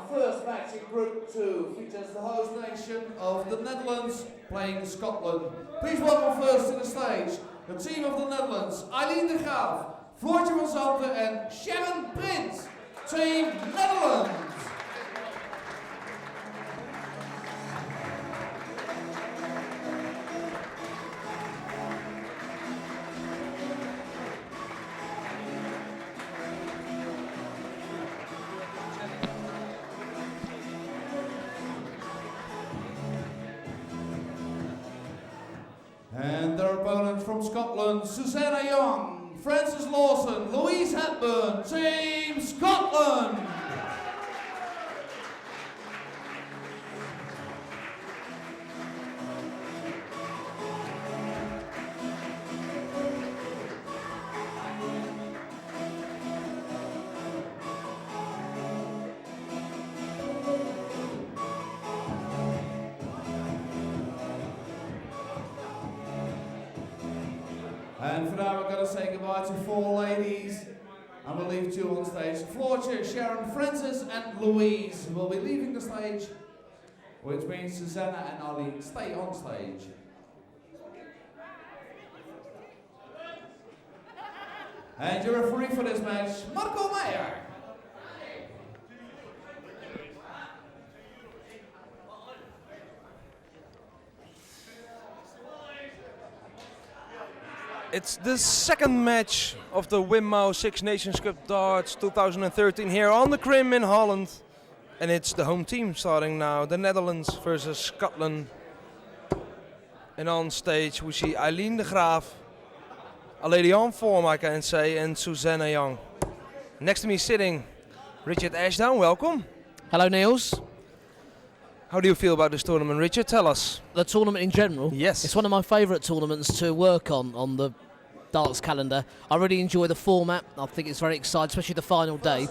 first match in Group 2 features the host nation of the Netherlands playing Scotland. Please welcome first to the stage the team of the Netherlands, Eileen de Graaf, Floortje van Zanten and Sharon Prins. Team Netherlands. And their opponents from Scotland, Susanna Young, Frances Lawson, Louise Hepburn, Team Scotland! And for now we're going to say goodbye to 4 ladies and we'll leave 2 on stage. Floortje, Sharon, Frances and Louise will be leaving the stage, which means Susanna and Eileen stay on stage. And your referee for this match, Marco Meijer. It's the second match of the Wimmo 6 Nations Cup Darts 2013 here on the Krim in Holland. And it's the home team starting now, the Netherlands versus Scotland. And on stage we see Eileen de Graaf, a lady on form I can say, and Susanna Young. Next to me sitting, Richard Ashdown, welcome. Hello Niels. How do you feel about this tournament, Richard? Tell us. The tournament in general? Yes. It's one of my favourite tournaments to work on the darts calendar. I really enjoy the format. I think it's very exciting, especially the final day.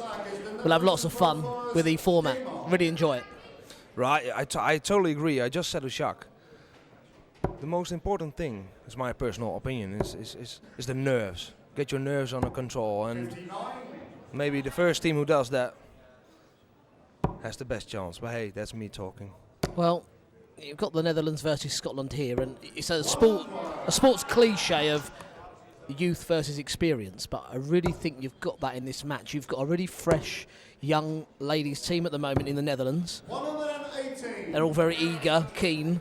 We'll have lots of fun with the format. Really enjoy it. Right, I totally agree. I just said to Jacques, the most important thing, is my personal opinion, is the nerves. Get your nerves under control, and maybe the first team who does that has the best chance. But hey, that's me talking. Well, you've got the Netherlands versus Scotland here, and it's a sports cliche of youth versus experience, but I really think you've got that in this match. You've got a really fresh young ladies team at the moment in the Netherlands. 118. They're all very eager, keen,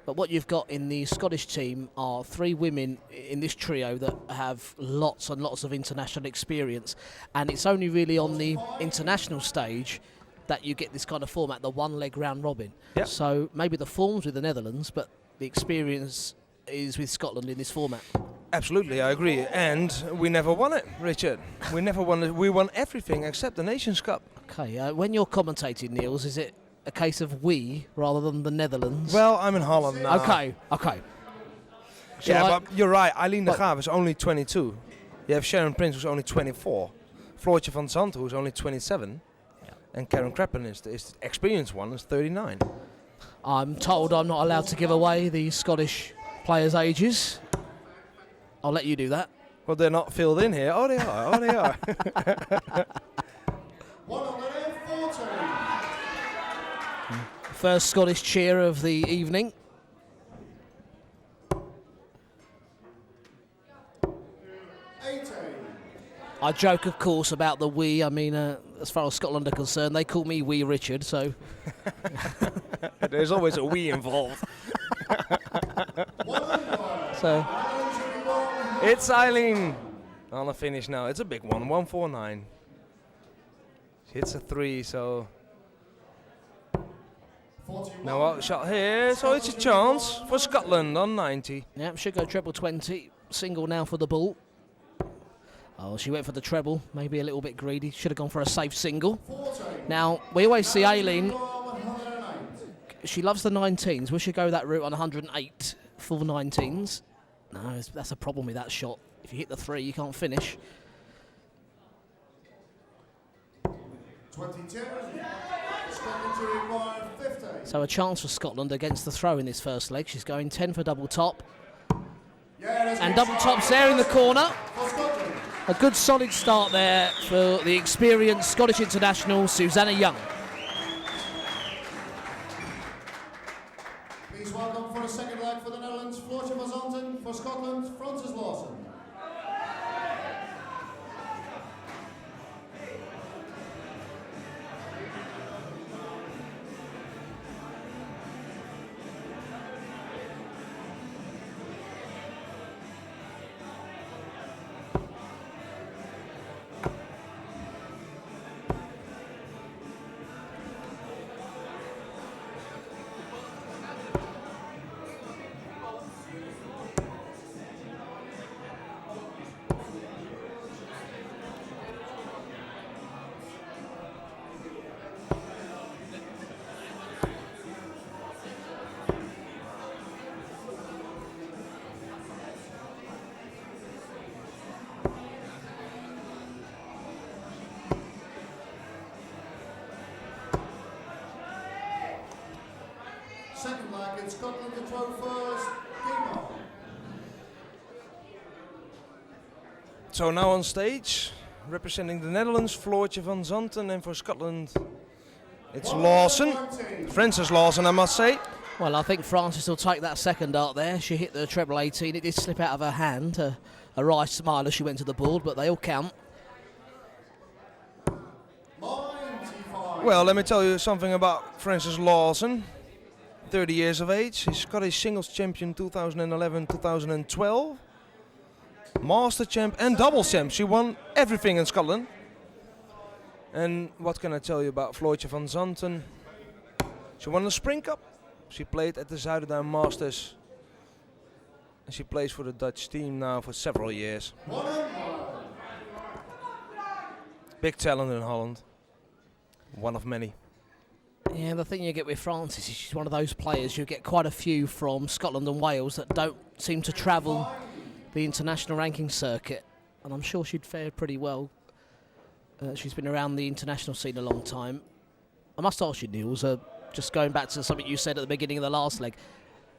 but what you've got in the Scottish team are 3 women in this trio that have lots and lots of international experience, and it's only really on the international stage that you get this kind of format, the one-leg round robin. Yep. So maybe the form's with the Netherlands, but the experience is with Scotland in this format. Absolutely, I agree. And we never won it, Richard. We never won it. We won everything except the Nations Cup. Okay, when you're commentating, Niels, is it a case of we rather than the Netherlands? Well, I'm in Holland now. Okay. Yeah, but you're right. Eileen de Graaf is only 22. You have Sharon Prince, who's only 24. Floortje van Zanten, who's only 27. And Karen Kreppen is the experienced one, is 39. I'm told I'm not allowed to give away the Scottish players' ages. I'll let you do that. Well, they're not filled in here. Oh, they are. Oh, they are. 114. First Scottish cheer of the evening. I joke, of course, about the we. I mean, as far as Scotland are concerned, they call me Wee Richard, so... There's always a we involved. So... It's Eileen on the finish now. It's a big one, 149. She hits a 3, so... No out shot here, so it's a chance for Scotland on 90. Yep, should go treble 20. Single now for the ball. Oh, she went for the treble, maybe a little bit greedy. Should have gone for a safe single. Now, we always see Eileen, she loves the 19s. We should go that route on 108 full 19s. No, that's a problem with that shot. If you hit the 3, you can't finish. 22. Scotland to require 50. So a chance for Scotland against the throw in this first leg. She's going 10 for double top. And double top's there in the corner. A good solid start there for the experienced Scottish international Susanna Young. for a second leg for the Netherlands, Floortje van Zanten. For Scotland, Francis Lawson. Second leg, it's Scotland to throw first. Game on. So now on stage, representing the Netherlands, Floortje van Zanten, and for Scotland, it's Lawson, Francis Lawson, I must say. Well, I think Francis will take that second dart there. She hit the treble 18. It did slip out of her hand. A wry smile as she went to the board, but they all count. 95. Well, let me tell you something about Francis Lawson. 30 years of age. She's Scottish singles champion 2011, 2012. Master champ and double champ. She won everything in Scotland. And what can I tell you about Floortje van Zanten? She won the Spring Cup. She played at the Zuiderdam Masters. And she plays for the Dutch team now for several years. Big talent in Holland. One of many. Yeah, the thing you get with Francis is she's one of those players, you get quite a few from Scotland and Wales that don't seem to travel the international ranking circuit. And I'm sure she'd fare pretty well. She's been around the international scene a long time. I must ask you, Niels, just going back to something you said at the beginning of the last leg,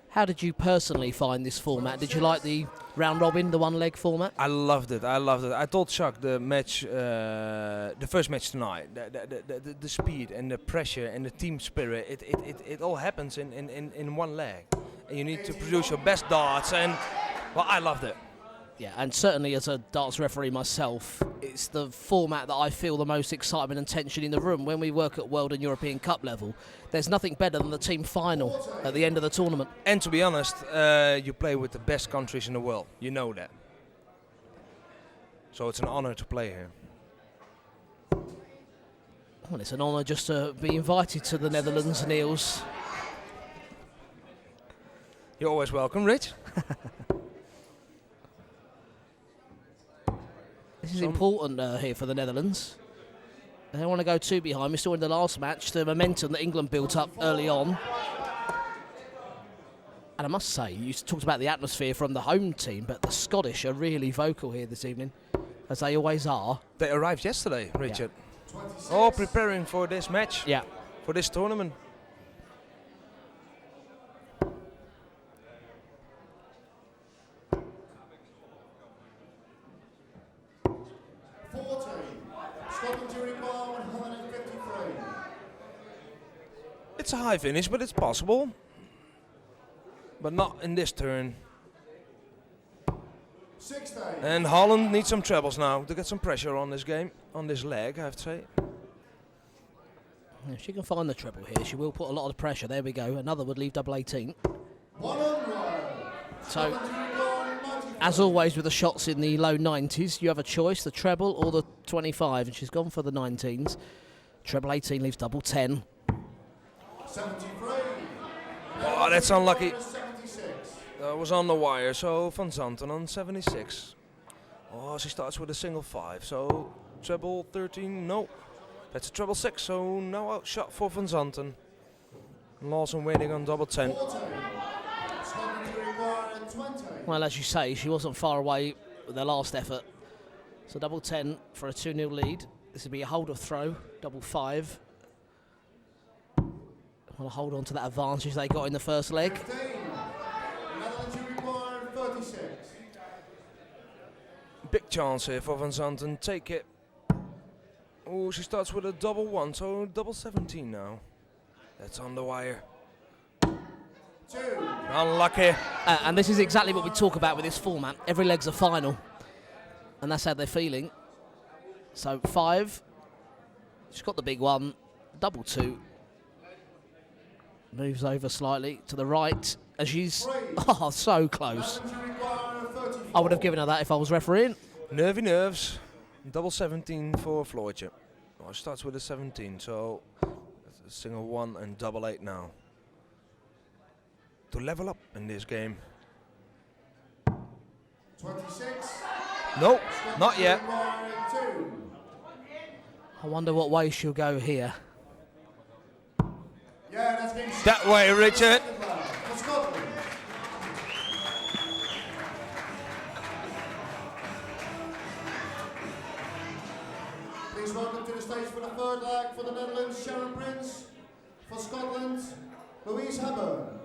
how did you personally find this format? Did you like the round robin, the one leg format? I loved it. I told Jacques the match, the first match tonight, the speed and the pressure and the team spirit, it all happens in one leg. And you need to produce your best darts, and well, I loved it. Yeah, and certainly as a darts referee myself, it's the format that I feel the most excitement and tension in the room. When we work at World and European Cup level, there's nothing better than the team final at the end of the tournament. And to be honest, you play with the best countries in the world. You know that. So it's an honor to play here. Well, it's an honour just to be invited to the Netherlands, Niels. You're always welcome, Rich. This is important here for the Netherlands. They don't want to go too behind. We saw in the last match the momentum that England built up early on. And I must say, you talked about the atmosphere from the home team, but the Scottish are really vocal here this evening, as they always are. They arrived yesterday, Richard. Yeah. All preparing for this match, Yeah. for this tournament. It's a high finish, but it's possible. But not in this turn. And Holland needs some trebles now to get some pressure on this game, on this leg, I have to say. If she can find the treble here, she will put a lot of pressure. There we go. Another would leave double 18. So, as always with the shots in the low 90s, you have a choice, the treble or the 25, and she's gone for the 19s. Treble 18 leaves double 10. 73. Oh, that's unlucky. That was on the wire, so Van Zanten on 76. Oh, she starts with a single 5, so treble 13, no. That's a treble 6, so no outshot for Van Zanten. Lawson waiting on double 10. Well, as you say, she wasn't far away with their last effort. So double 10 for a 2-0 lead. This would be a hold of throw, double 5. Want to hold on to that advantage they got in the first leg. 36. Big chance here for Van Zanten. Take it. Oh, she starts with a double 1, so double 17 now. That's on the wire. Unlucky. And this is exactly what we talk about with this format. Every leg's a final, and that's how they're feeling. So 5. She's got the big one. Double 2. Moves over slightly to the right, and she's so close. I would have given her that if I was refereeing. Nervy nerves. Double 17 for Floortje. Well, it starts with a 17, so it's a single 1 and double 8 now. To level up in this game. 26. No, not yet. I wonder what way she'll go here. Yeah, that's game That way, Richard. for Scotland. Please welcome to the stage for the third leg for the Netherlands, Sharon Prince. For Scotland, Louise Hepburn.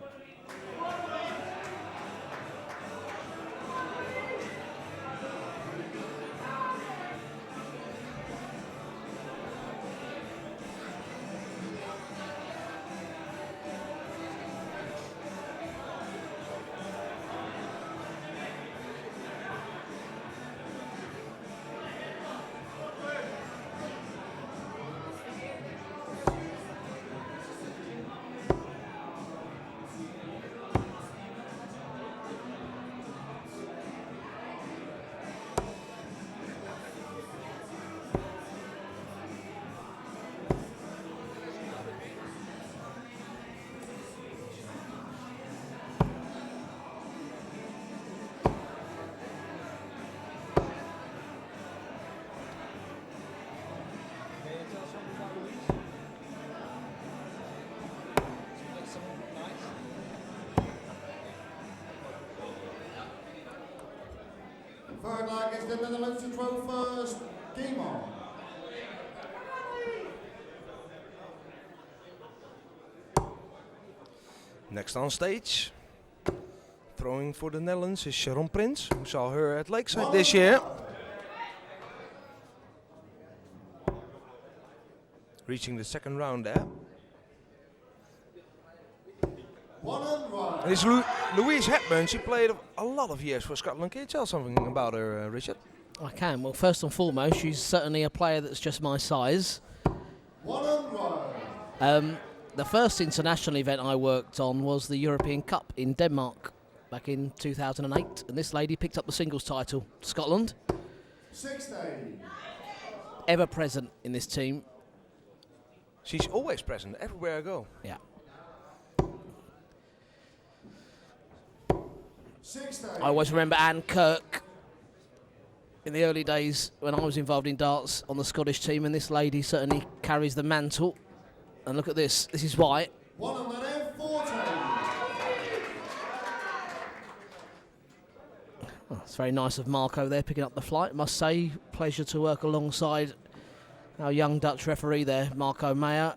Third leg is the Netherlands to throw first. Game on. Next on stage, throwing for the Netherlands is Sharon Prince. We saw her at Lakeside this year. Reaching the second round there. And it's Louise Hepburn. She played a lot of years for Scotland. Can you tell something about her, Richard? I can. Well, first and foremost, she's certainly a player that's just my size. The first international event I worked on was the European Cup in Denmark back in 2008, and this lady picked up the singles title. Scotland, 6 ever present in this team. She's always present everywhere I go. Yeah. 6 I always remember Anne Kirk in the early days when I was involved in darts on the Scottish team, and this lady certainly carries the mantle. And look at this. This is why. 114. Oh, it's very nice of Marco there picking up the flight. Must say, pleasure to work alongside our young Dutch referee there, Marco Meyer.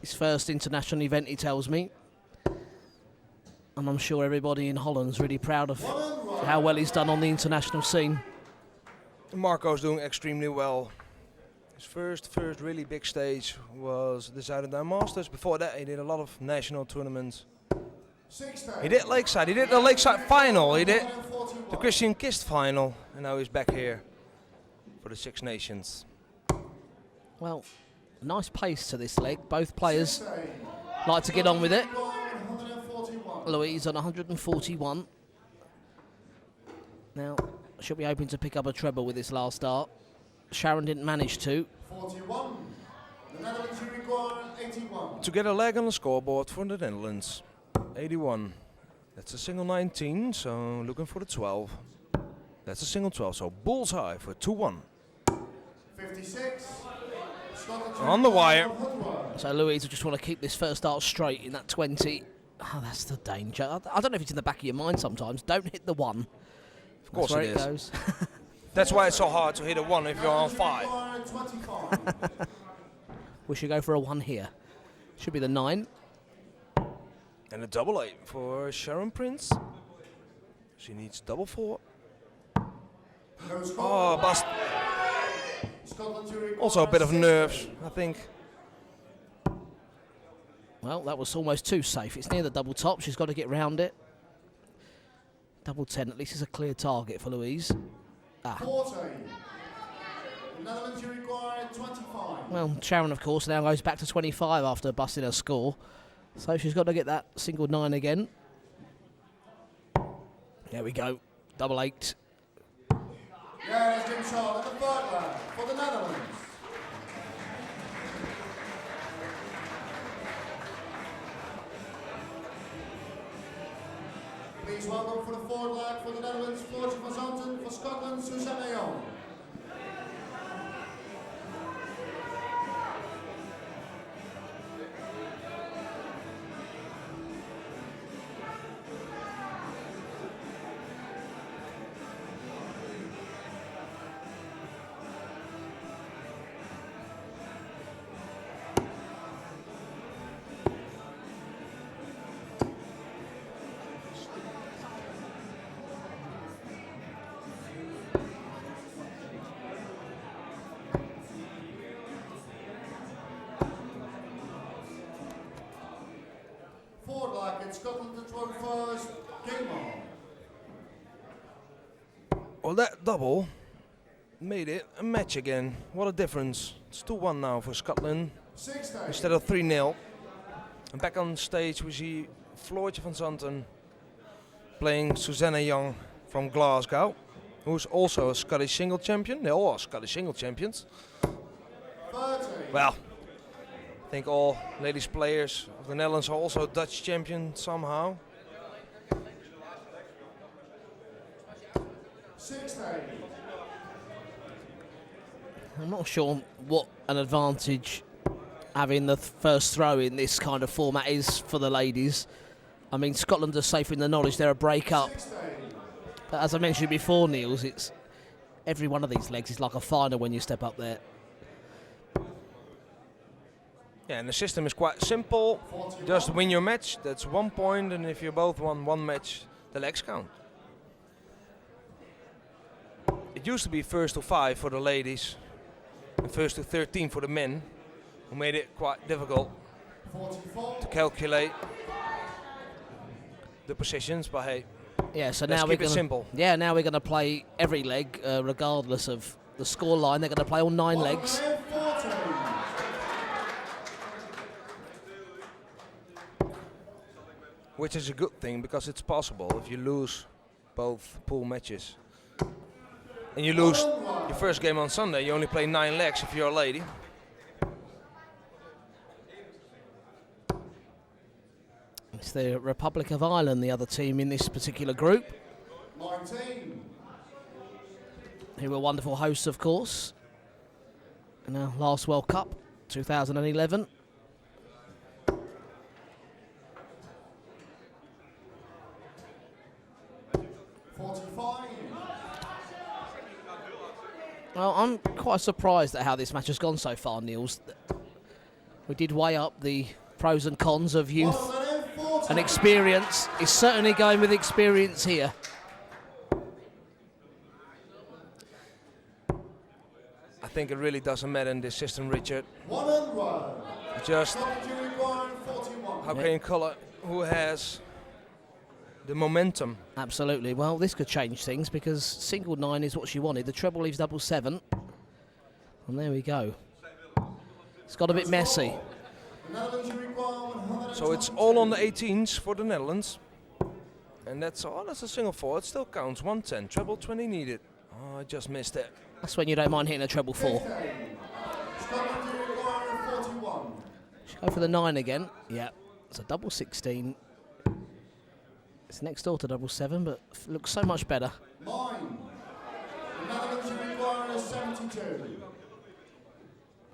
His first international event, he tells me. And I'm sure everybody in Holland's really proud of how well he's done on the international scene. Marco's doing extremely well. His first really big stage was the Zuidenduin Masters. Before that, he did a lot of national tournaments. He did Lakeside. He did the Lakeside final. He did the Christian Kist final. And now he's back here for the Six Nations. Well, nice pace to this leg. Both players like to get on with it. Louise on 141. Now, she'll be hoping to pick up a treble with this last start. Sharon didn't manage to. 41. The Netherlands record 81. To get a leg on the scoreboard for the Netherlands. 81. That's a single 19, so looking for the 12. That's a single 12, so bullseye for 2-1. 56. On the wire. So Louise will just want to keep this first start straight in that 20. Oh, that's the danger. I don't know if it's in the back of your mind sometimes. Don't hit the 1. Of course that's where it is. goes. That's why it's so hard to hit a 1 if you're on 5. We should go for a 1 here. Should be the 9. And a double 8 for Sharon Prince. She needs double 4. Oh, bust. Also a bit of nerves, I think. Well, that was almost too safe. It's near the double top. She's got to get round it. Double 10, at least is a clear target for Louise. 14. The Netherlands, you require 25. Well, Sharon, of course, now goes back to 25 after busting her score. So she's got to get that single 9 again. There we go. Double 8. Yeah, let's give Charlotte the third leg for the Netherlands. Please welcome for the fourth leg for the Netherlands, Floortje van Zanten, for Scotland, Susanne Young. Scotland to throw first, game on. Well, that double made it a match again. What a difference. It's 2-1 now for Scotland 6-8. instead of 3-0. And back on stage we see Floortje van Zanten playing Susanne Young from Glasgow, who's also a Scottish single champion. They all are Scottish single champions. 30. Well, I think all ladies players of the Netherlands are also Dutch champion somehow. 6-8. I'm not sure what an advantage having the first throw in this kind of format is for the ladies. I mean, Scotland are safe in the knowledge they're a break-up. 6-8. But as I mentioned before, Niels, it's every one of these legs is like a final when you step up there. Yeah, and the system is quite simple. Just win your match, that's 1 point, and if you both won one match, the legs count. It used to be first to 5 for the ladies, and first to 13 for the men, who made it quite difficult 44. to calculate the positions, but hey, Yeah, so let's now keep we're it gonna, simple. Yeah, now we're going to play every leg, regardless of the score line. They're going to play all 9 legs. 14. Which is a good thing, because it's possible if you lose both pool matches. And you lose your first game on Sunday, you only play 9 legs if you're a lady. It's the Republic of Ireland, the other team in this particular group, 19. who were wonderful hosts, of course. In our last World Cup, 2011. Well, I'm quite surprised at how this match has gone so far, Niels. We did weigh up the pros and cons of youth and experience. It's certainly going with experience here. I think it really doesn't matter in this system, Richard. 1-1. Just Substitute required 41. how can you call it who has the momentum. Absolutely. Well, this could change things because single 9 is what she wanted. The treble leaves double 7. And there we go. It's got a bit messy. So it's all on the 18s for the Netherlands. And that's all. That's a single 4. It still counts. 110. Treble 20 needed. Oh, I just missed it. That's when you don't mind hitting a treble 4. Should go for the 9 again. Yeah. It's a double 16. It's next door to double 7, but looks so much better. 9. The Netherlands require a 72.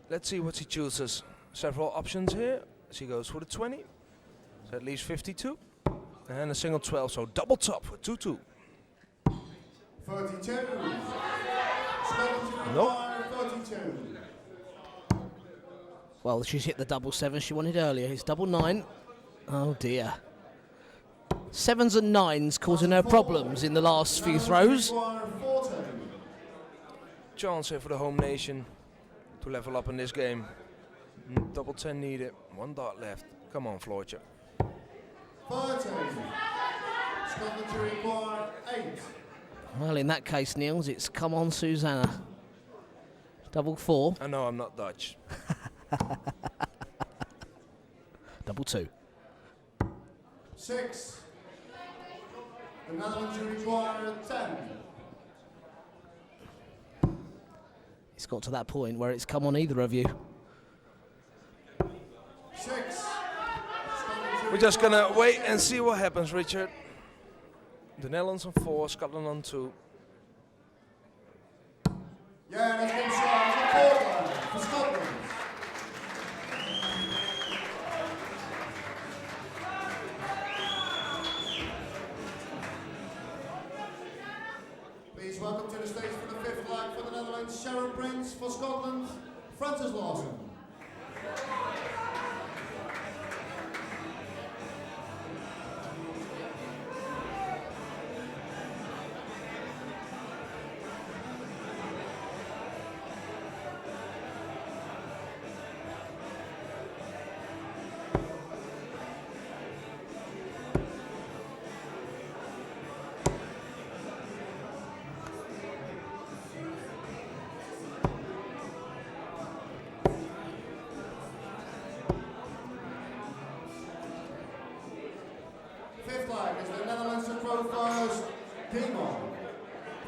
Let's see what she chooses. Several options here. She goes for the 20. So at least 52. And a single 12. So double top for 2-2. 32. Scotland Nope. require 32. Well, she's hit the double 7 she wanted earlier. It's double 9. Oh dear. 7s and 9s causing her problems in the last few throws. Chance here for the home nation to level up in this game. Double 10 needed. 1 dart left. Come on, Floortje. 13. Scotland to require 8. Well, in that case, Niels, it's come on, Susanna. Double 4. I know I'm not Dutch. Double 2. 6. The Netherlands to require 10. It's got to that point where it's come on either of you. 6. We're just gonna wait and see what happens, Richard. The Netherlands on 4, Scotland on 2. Yeah, that's been shot on the forward line for Scotland. Please welcome to the stage for the 5th flag for the Netherlands, Sharon Prince; for Scotland, Francis Lawson.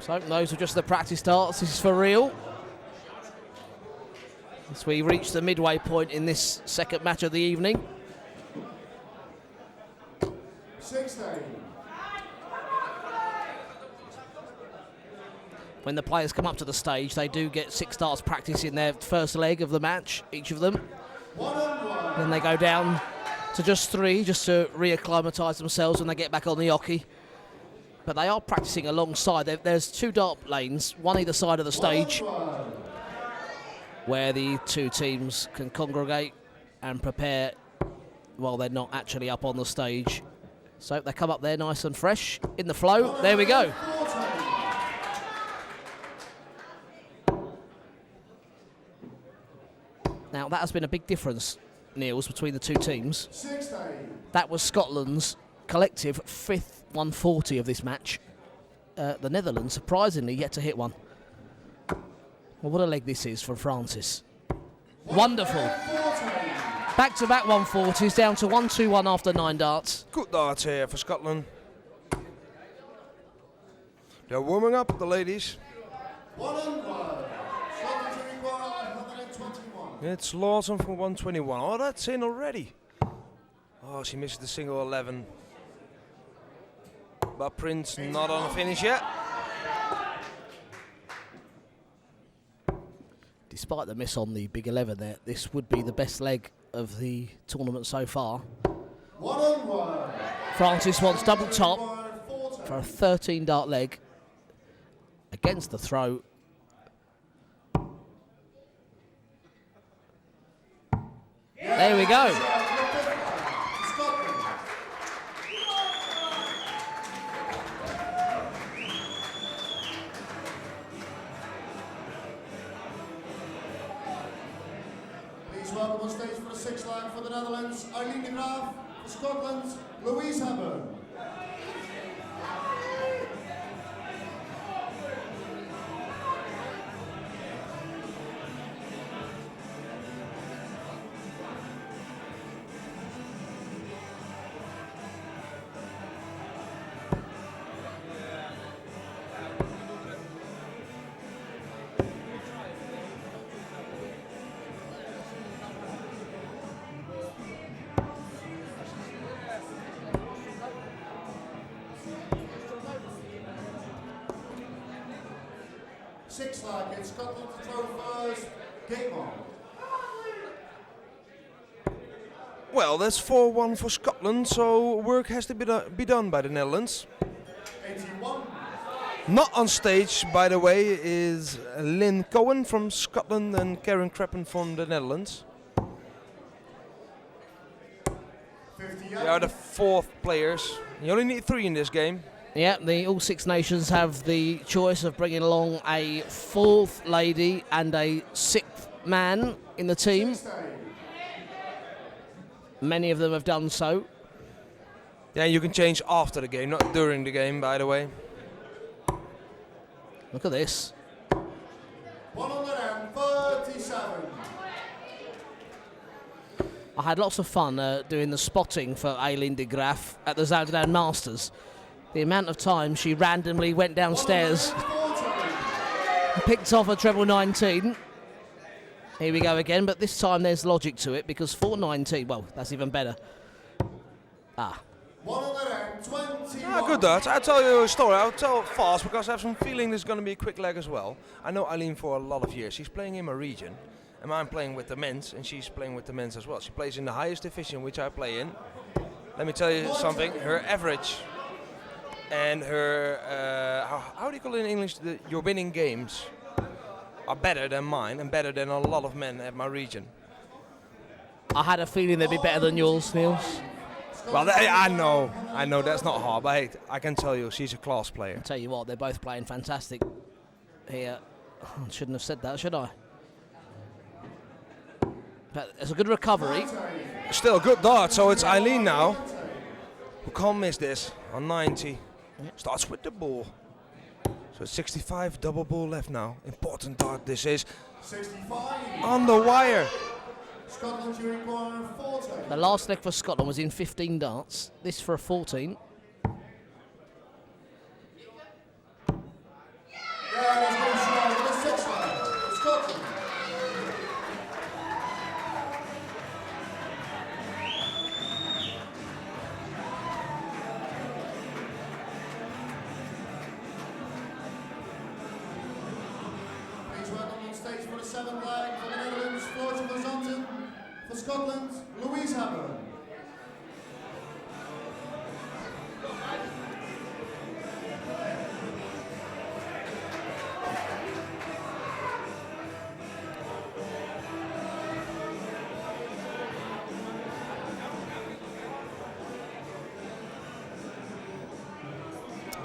So those are just the practice starts. This is for real. As we reach the midway point in this second match of the evening. 16. When the players come up to the stage, they do get 6 starts practice in their first leg of the match, each of them. 1-on-1. Then they go down to just 3, just to reacclimatise themselves when they get back on the hockey. But they are practicing alongside. There's 2 dart lanes, one either side of the stage, where the 2 teams can congregate and prepare while they're not actually up on the stage. So they come up there nice and fresh in the flow. There we go. Now that has been a big difference, Niels, between the 2 teams. 16. That was Scotland's collective 5th 140 of this match. The Netherlands, surprisingly, yet to hit one. Well, what a leg this is for Francis. Wonderful. Back-to-back 140s, down to 1-2-1 after 9 darts. Good darts here for Scotland. They're warming up, the ladies. 1-on-1. Scotland to require 121. It's Lawson for 121. Oh, that's in already. Oh, she missed the single 11. But Prince not on the finish yet. Despite the miss on the big 11 there, this would be the best leg of the tournament so far. 1-on-1. Francis wants double top for a 13 dart leg against the throw. There we go. Welcome on stage for the 6th line for the Netherlands, Eileen de Graaf; for Scotland, Louise Hebben. Six line in Scotland to throw first. Game on. Well, that's 4-1 for Scotland, so work has to be done by the Netherlands. 81. Not on stage, by the way, is Lynn Cohen from Scotland and Karen Creppen from the Netherlands. 58. They are the 4th players. You only need 3 in this game. Yeah, all 6 nations have the choice of bringing along a 4th lady and a 6th man in the team. Many of them have done so. Yeah, you can change after the game, not during the game, by the way. Look at this. 137. I had lots of fun doing the spotting for Aileen de Graaf at the Ashdown Masters. The amount of time she randomly went downstairs, picked off a treble 19. Here we go again, but this time there's logic to it because 419, well, that's even better. 121. Good darts. I'll tell you a story. I'll tell it fast because I have some feeling there's going to be a quick leg as well. I know Eileen for a lot of years. She's playing in my region. And I'm playing with the men's, and she's playing with the men's as well. She plays in the highest division, which I play in. Let me tell you something. Her average and her, how do you call it in English? Your winning games are better than mine and better than a lot of men at my region. I had a feeling they'd be better than yours, Niels. Well, I know that's not hard, but hey, I can tell you, she's a class player. I'll tell you what, they're both playing fantastic here. I shouldn't have said that, should I? But it's a good recovery. Still a good dart, so it's Eileen now who can't miss this on 90. Starts with the ball. So it's 65, double ball left now. Important dart this is. 65. On the wire. Scotland, you require 40. The last leg for Scotland was in 15 darts. This for a 14. Scotland. Please welcome on stage for the seventh leg for the Netherlands, Floortje van Zanten. For Scotland, Louise Hepburn.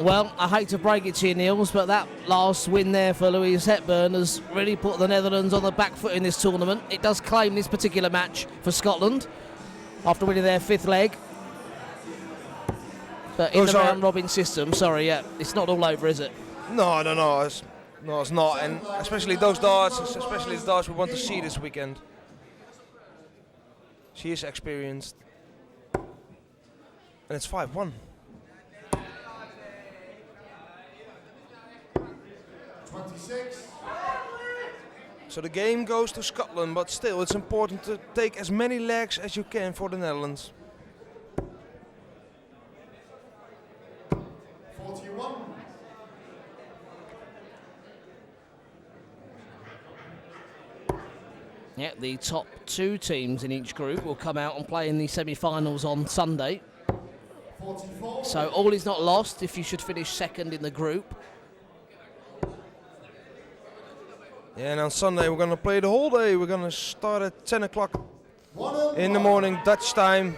Well, I hate to break it to you, Niels, but that last win there for Louise Hepburn has really put the Netherlands on the back foot in this tournament. It does claim this particular match for Scotland after winning their fifth leg. But in the round-robin system, sorry, yeah, it's not all over, is it? No, it's not, and especially those darts, especially the darts we want to see this weekend. She is experienced, and it's 5-1. 26. So the game goes to Scotland, but still it's important to take as many legs as you can for the Netherlands. 41. Yeah, the top two teams in each group will come out and play in the semi-finals on Sunday. 44. So all is not lost if you should finish second in the group. Yeah, and on Sunday we're going to play the whole day. We're going to start at 10 o'clock in the morning, Dutch time,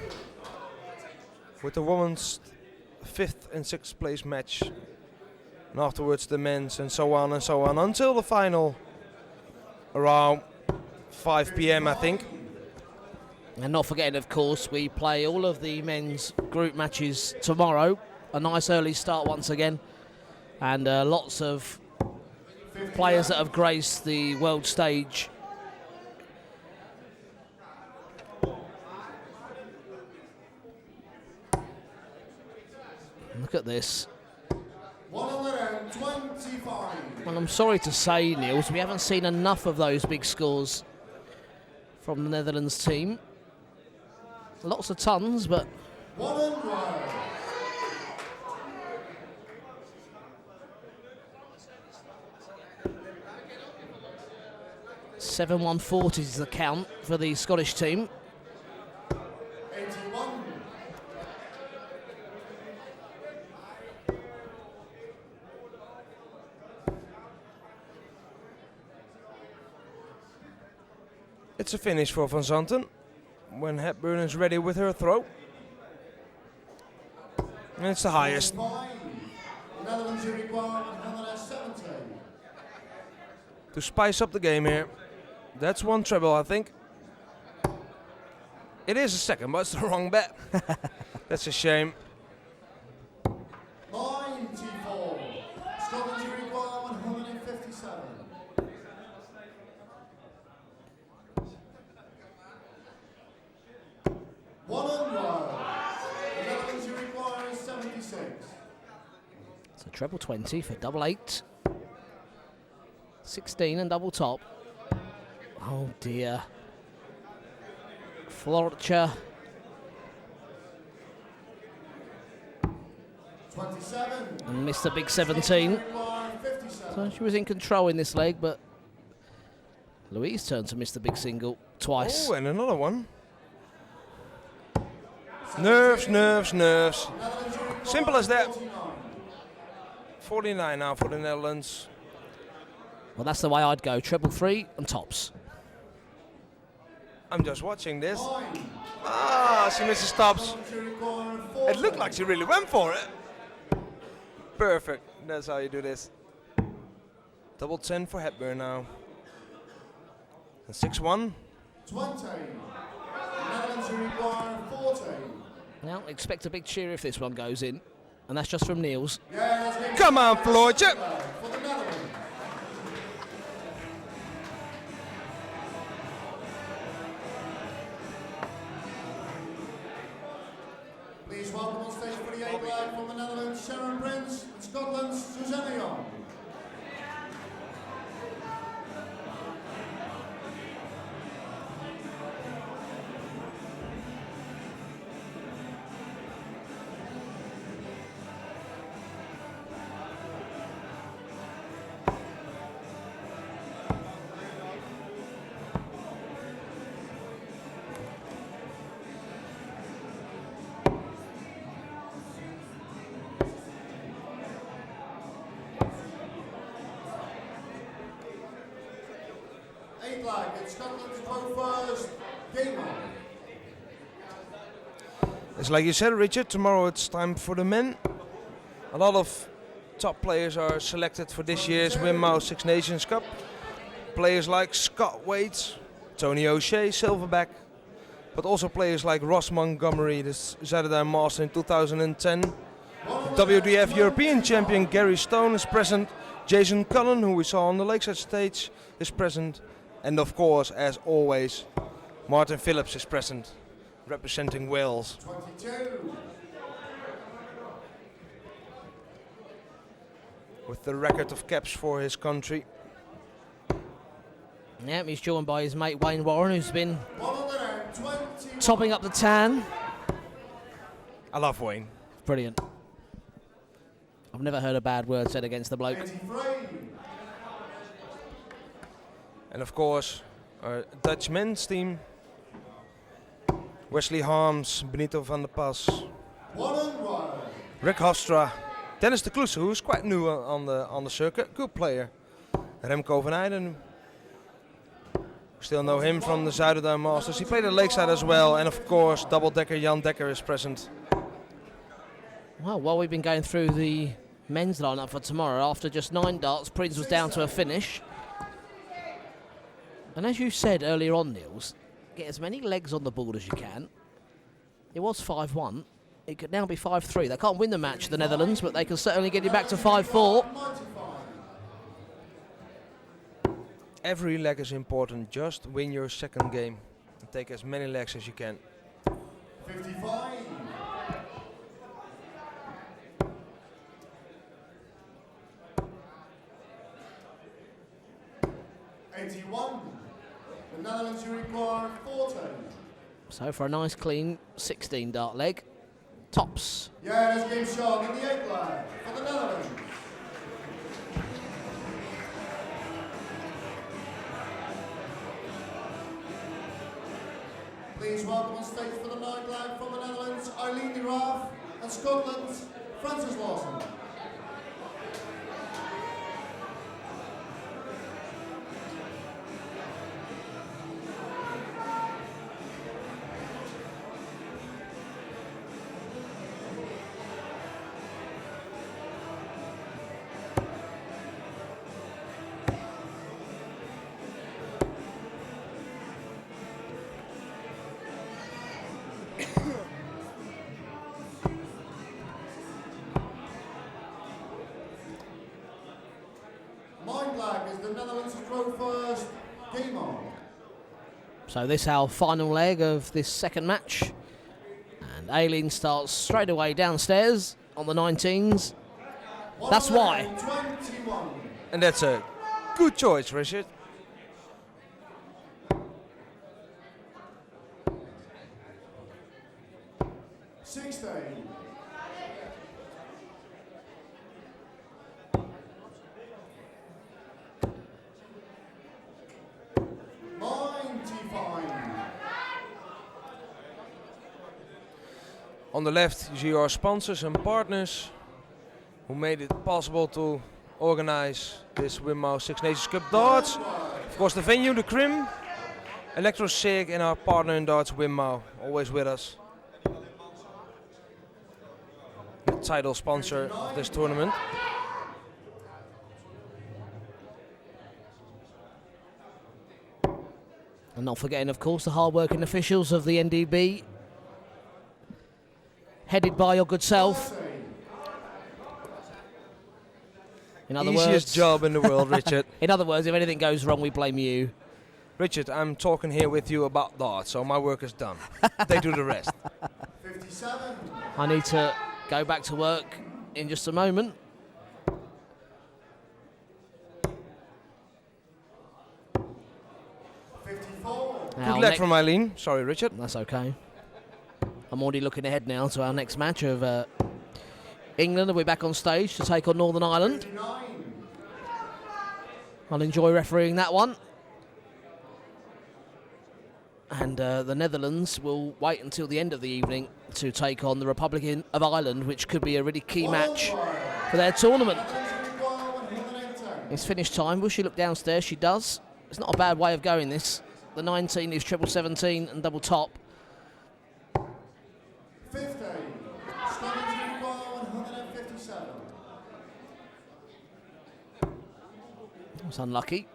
with the women's 5th and 6th place match. And afterwards the men's and so on until the final around 5 p.m. I think. And not forgetting, of course, we play all of the men's group matches tomorrow. A nice early start once again. And lots of players that have graced the world stage. Look at this. 125. Well, I'm sorry to say, Niels, we haven't seen enough of those big scores from the Netherlands team. Lots of tons, but 100. 7-1-40 is the count for the Scottish team. 81. It's a finish for Van Zanten when Hepburn is ready with her throw. And it's the highest. Netherlands, you require 170. To spice up the game here. That's one treble, I think. It is a second, but it's the wrong bet. That's a shame. 94. Scotland to require 157. The Netherlands to require 76. So treble 20 for double 8. 16 and double top. Oh dear. Florcher. 27. And missed the big 17. So she was in control in this leg, but Louise turned to miss the big single twice. Oh, and another one. Nerves, nerves, nerves. Simple as that. 49 now for the Netherlands. Well, that's the way I'd go. Treble 3 and tops. I'm just watching this. Ah, she misses tops. It looked like she really went for it. Perfect. That's how you do this. Double 10 for Hepburn now. And 6-1. 20. Netherlands to require 40. Now, expect a big cheer if this one goes in. And that's just from Niels. Come on, Floortje. For the Netherlands. Please welcome on stage for the 8 leg from the Netherlands, Sharon Prince, and Scotland's Susanne Young. It's Scotland's go first, game on. It's like you said, Richard, tomorrow it's time for the men. A lot of top players are selected for this year's Wimau Six Nations Cup. Players like Scott Waits, Tony O'Shea, Silverback, but also players like Ross Montgomery, the Zuiderduin Master in 2010. WDF European champion Gary Stone is present. Jason Cullen, who we saw on the Lakeside stage, is present. And of course, as always, Martin Phillips is present, representing Wales. 22. With the record of caps for his country. Yeah, he's joined by his mate Wayne Warren, who's been topping up the tan. I love Wayne. Brilliant. I've never heard a bad word said against the bloke. 83. And of course, our Dutch men's team. Wesley Harms, Benito van der Pas, Rick Hofstra, Dennis de Kloese, who's quite new on the circuit, good player. Remco van Eyden, still know him from the Zuiderduin Masters. He played at Lakeside as well, and of course, double-decker Jan Dekker is present. Well, while we've been going through the men's lineup for tomorrow, after just 9 darts, Prince was down to a finish. And as you said earlier on, Niels, get as many legs on the board as you can. It was 5-1. It could now be 5-3. They can't win the match, the Netherlands, but they can certainly get you back to 5-4. Every leg is important. Just win your second game and take as many legs as you can. 55. 81. The Netherlands you require 40. So for a nice clean 16 dart leg, tops. Yeah, this game shot in the 8th leg for the Netherlands. Please welcome on stage for the 9th leg from the Netherlands, Eileen de Graaf, and Scotland's Francis Lawson. the Netherlands throw first. Game on. So this our final leg of this second match. And Aileen starts straight away downstairs on the 19s. That's why. 21. And that's a good choice, Richard. On the left, you see our sponsors and partners who made it possible to organize this Wimmo 6 Nations Cup darts. Of course, the venue, the Krim, Electro-Sig, and our partner in darts, Wimmo, always with us. The title sponsor of this tournament. And not forgetting, of course, the hard-working officials of the NDB, headed by your good self. In other Easiest words, job in the world, Richard. in other words, if anything goes wrong, we blame you. Richard, I'm talking here with you about darts, so my work is done. They do the rest. 57. I need to go back to work in just a moment. Good luck from Eileen. Sorry, Richard. That's okay. I'm already looking ahead now to our next match of England. Will be back on stage to take on Northern Ireland. I'll enjoy refereeing that one. And the Netherlands will wait until the end of the evening to take on the Republic of Ireland, which could be a really key match for their tournament. It's finish time. Will she look downstairs? She does. It's not a bad way of going, this. The 19 is treble 17 and double top. 50. Standing 157. It's unlucky.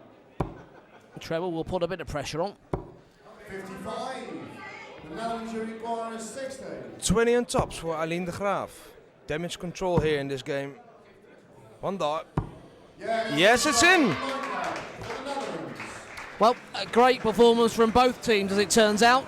Treble will put a bit of pressure on. 55. The Netherlands require 60. 20 on tops for Eileen de Graaf. Damage control here in this game. One dart. Yes, it's in. Well, a great performance from both teams as it turns out.